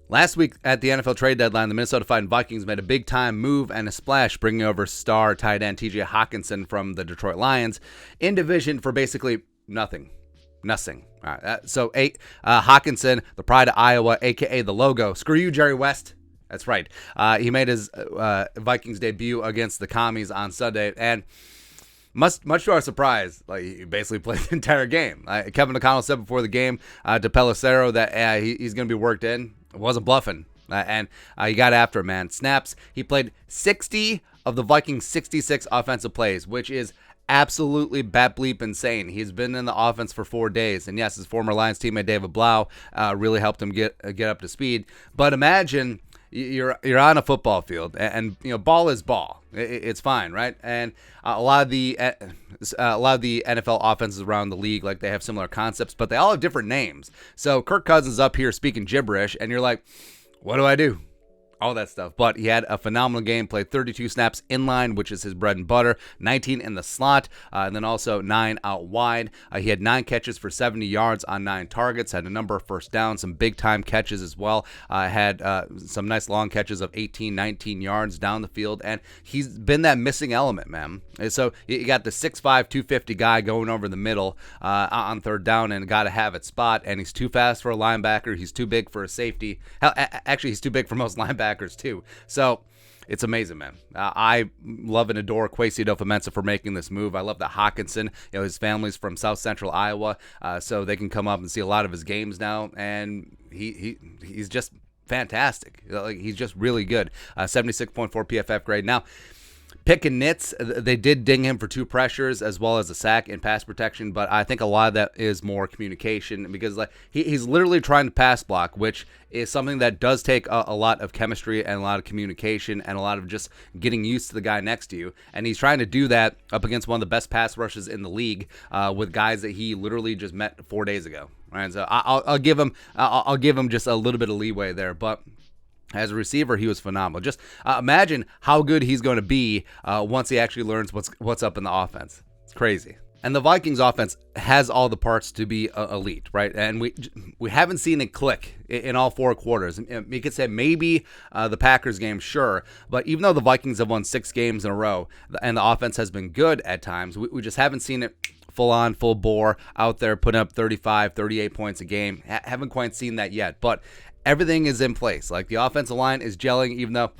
Last week at the NFL trade deadline, the Minnesota Vikings made a big-time move and a splash, bringing over star tight end TJ Hockenson from the Detroit Lions in division for basically nothing. Nothing. All right, so Hockenson, the pride of Iowa, a.k.a. the logo. Screw you, Jerry West. That's right. He made his Vikings debut against the Commies on Sunday, and much to our surprise, like, he basically played the entire game. Kevin O'Connell said before the game to Pelissero that he's going to be worked in. It wasn't bluffing, and he got after it, man. Snaps. He played 60 of the Vikings' 66 offensive plays, which is absolutely bat bleep insane. He's been in the offense for 4 days, and yes, his former Lions teammate David Blau really helped him get up to speed. But imagine you're on a football field, and you know, ball is ball. It's fine, right? And a lot of the NFL offenses around the league, like, they have similar concepts, but they all have different names. So Kirk Cousins is up here speaking gibberish, and you're like, what do I do? All that stuff. But he had a phenomenal game, played 32 snaps in line, which is his bread and butter, 19 in the slot, and then also 9 out wide. He had 9 catches for 70 yards on 9 targets, had a number of first downs, some big-time catches as well, had some nice long catches of 18, 19 yards down the field, and he's been that missing element, man. And so you got the 6'5", 250 guy going over the middle on third down, and got to have it spot, and he's too fast for a linebacker. He's too big for a safety. Hell, actually, he's too big for most linebackers too. So it's amazing, man. I love and adore Kwesi Adofo-Mensah for making this move. I love that Hockenson, you know, his family's from South Central Iowa, so they can come up and see a lot of his games now, and he's just fantastic. Like, he's just really good. 76.4 PFF grade. Now, pick and nits, they did ding him for 2 pressures as well as a sack in pass protection, but I think a lot of that is more communication, because like he's literally trying to pass block, which is something that does take a lot of chemistry and a lot of communication and a lot of just getting used to the guy next to you. And he's trying to do that up against one of the best pass rushes in the league with guys that he literally just met 4 days ago. Right? So I'll give him just a little bit of leeway there, but as a receiver, he was phenomenal. Just imagine how good he's going to be once he actually learns what's up in the offense. It's crazy. And the Vikings offense has all the parts to be elite, right? And we haven't seen it click in all 4 quarters. You could say maybe the Packers game, sure. But even though the Vikings have won 6 games in a row and the offense has been good at times, we just haven't seen it full on, full bore out there putting up 35, 38 points a game. Haven't quite seen that yet. But everything is in place. Like, the offensive line is gelling, even though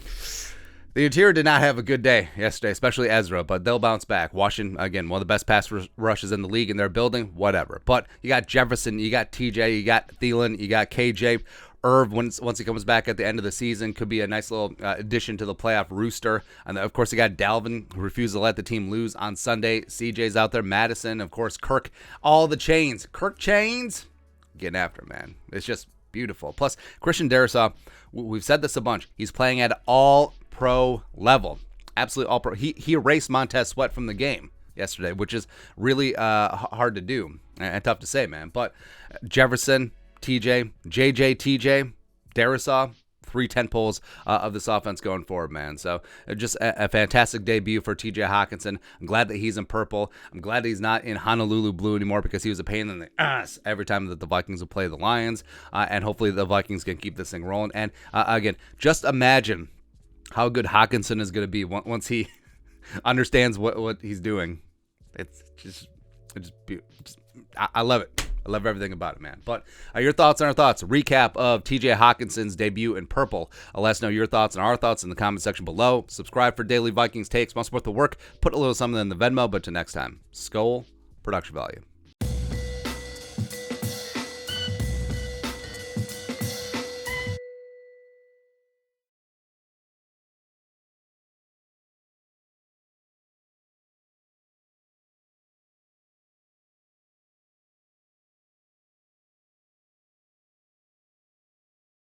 the interior did not have a good day yesterday, especially Ezra, but they'll bounce back. Washington, again, one of the best pass rushes in the league, and they're building, whatever. But you got Jefferson, you got TJ, you got Thielen, you got KJ. Irv, once he comes back at the end of the season, could be a nice little addition to the playoff rooster. And of course, you got Dalvin, who refused to let the team lose on Sunday. CJ's out there. Madison, of course, Kirk, all the chains. Kirk chains, getting after it, man. It's just beautiful. Plus, Christian Darrisaw, we've said this a bunch. He's playing at all-pro level. Absolutely all-pro. He erased Montez Sweat from the game yesterday, which is really hard to do and tough to say, man. But Jefferson, TJ, TJ, Darrisaw, 3 tentpoles of this offense going forward, man. So just a fantastic debut for TJ Hockenson. I'm glad that he's in purple. I'm glad that he's not in Honolulu blue anymore, because he was a pain in the ass every time that the Vikings would play the Lions. And hopefully the Vikings can keep this thing rolling. And again, just imagine how good Hockenson is going to be once he understands what he's doing. It's just I love it. I love everything about it, man. But your thoughts on our thoughts. Recap of TJ Hockenson's debut in purple. Let us know your thoughts and our thoughts in the comment section below. Subscribe for daily Vikings takes. Want to support the work? Put a little something in the Venmo. But till next time, Skol, production value.